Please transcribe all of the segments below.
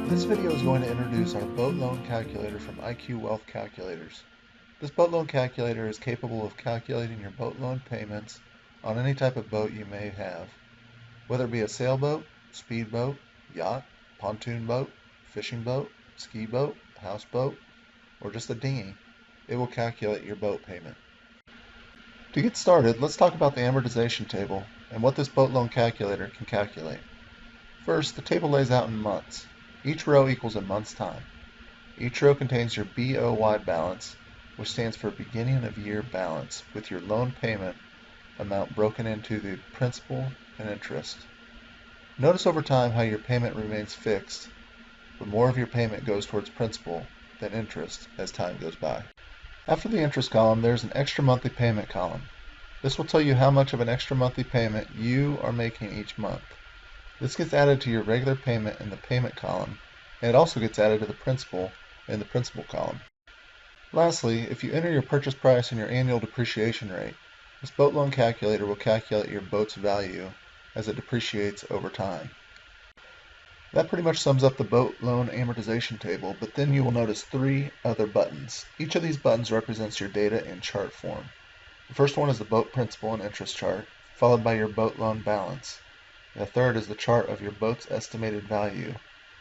This video is going to introduce our boat loan calculator from IQ Wealth Calculators. This boat loan calculator is capable of calculating your boat loan payments on any type of boat you may have. Whether it be a sailboat, speedboat, yacht, pontoon boat, fishing boat, ski boat, houseboat, or just a dinghy, it will calculate your boat payment. To get started, let's talk about the amortization table and what this boat loan calculator can calculate. First, the table lays out in months. Each row equals a month's time. Each row contains your BOY balance, which stands for beginning of year balance, with your loan payment amount broken into the principal and interest. Notice over time how your payment remains fixed, but more of your payment goes towards principal than interest as time goes by. After the interest column, there's an extra monthly payment column. This will tell you how much of an extra monthly payment you are making each month. This gets added to your regular payment in the payment column, and it also gets added to the principal in the principal column. Lastly, if you enter your purchase price and your annual depreciation rate, this boat loan calculator will calculate your boat's value as it depreciates over time. That pretty much sums up the boat loan amortization table, but then you will notice 3 other buttons. Each of these buttons represents your data in chart form. The first one is the boat principal and interest chart, followed by your boat loan balance. The third is the chart of your boat's estimated value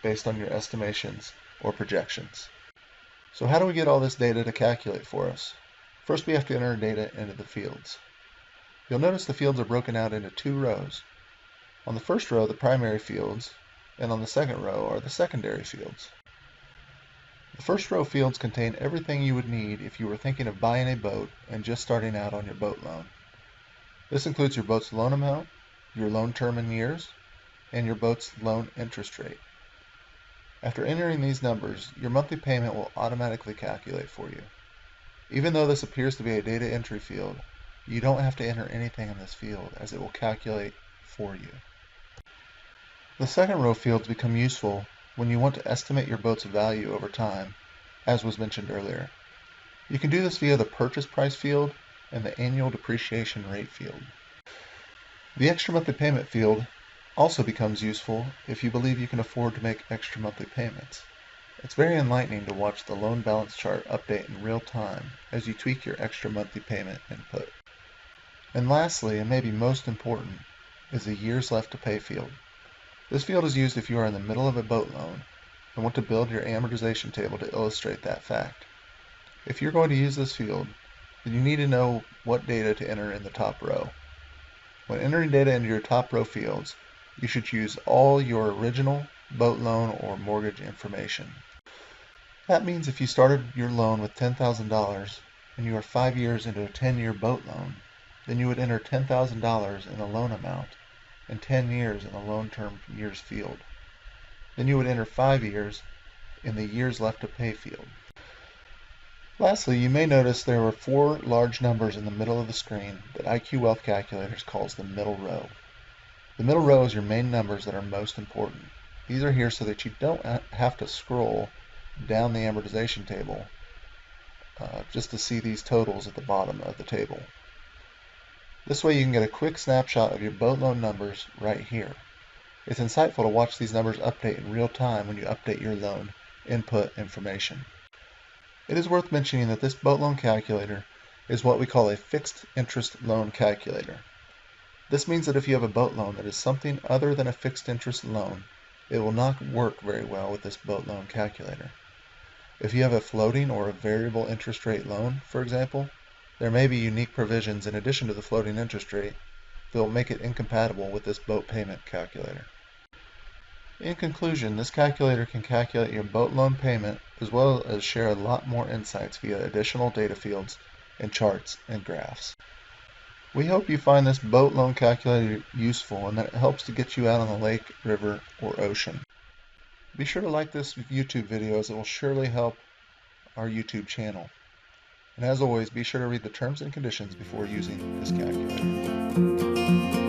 based on your estimations or projections. So how do we get all this data to calculate for us? First, we have to enter data into the fields. You'll notice the fields are broken out into 2 rows. On the first row, the primary fields, and on the second row are the secondary fields. The first row fields contain everything you would need if you were thinking of buying a boat and just starting out on your boat loan. This includes your boat's loan amount, your loan term in years, and your boat's loan interest rate. After entering these numbers, your monthly payment will automatically calculate for you. Even though this appears to be a data entry field, you don't have to enter anything in this field as it will calculate for you. The second row fields become useful when you want to estimate your boat's value over time, as was mentioned earlier. You can do this via the purchase price field and the annual depreciation rate field. The extra monthly payment field also becomes useful if you believe you can afford to make extra monthly payments. It's very enlightening to watch the loan balance chart update in real time as you tweak your extra monthly payment input. And lastly, and maybe most important, is the years left to pay field. This field is used if you are in the middle of a boat loan and want to build your amortization table to illustrate that fact. If you're going to use this field, then you need to know what data to enter in the top row. When entering data into your top row fields, you should use all your original boat loan or mortgage information. That means if you started your loan with $10,000 and you are 5 years into a 10-year boat loan, then you would enter $10,000 in the loan amount and 10 years in the loan term years field. Then you would enter 5 years in the years left to pay field. Lastly, you may notice there were 4 large numbers in the middle of the screen that IQ Wealth Calculators calls the middle row. The middle row is your main numbers that are most important. These are here so that you don't have to scroll down the amortization table just to see these totals at the bottom of the table. This way you can get a quick snapshot of your boat loan numbers right here. It's insightful to watch these numbers update in real time when you update your loan input information. It is worth mentioning that this boat loan calculator is what we call a fixed interest loan calculator. This means that if you have a boat loan that is something other than a fixed interest loan, it will not work very well with this boat loan calculator. If you have a floating or a variable interest rate loan, for example, there may be unique provisions in addition to the floating interest rate that will make it incompatible with this boat payment calculator. In conclusion, this calculator can calculate your boat loan payment as well as share a lot more insights via additional data fields and charts and graphs. We hope you find this boat loan calculator useful and that it helps to get you out on the lake, river, or ocean. Be sure to like this YouTube video as it will surely help our YouTube channel. And as always, be sure to read the terms and conditions before using this calculator.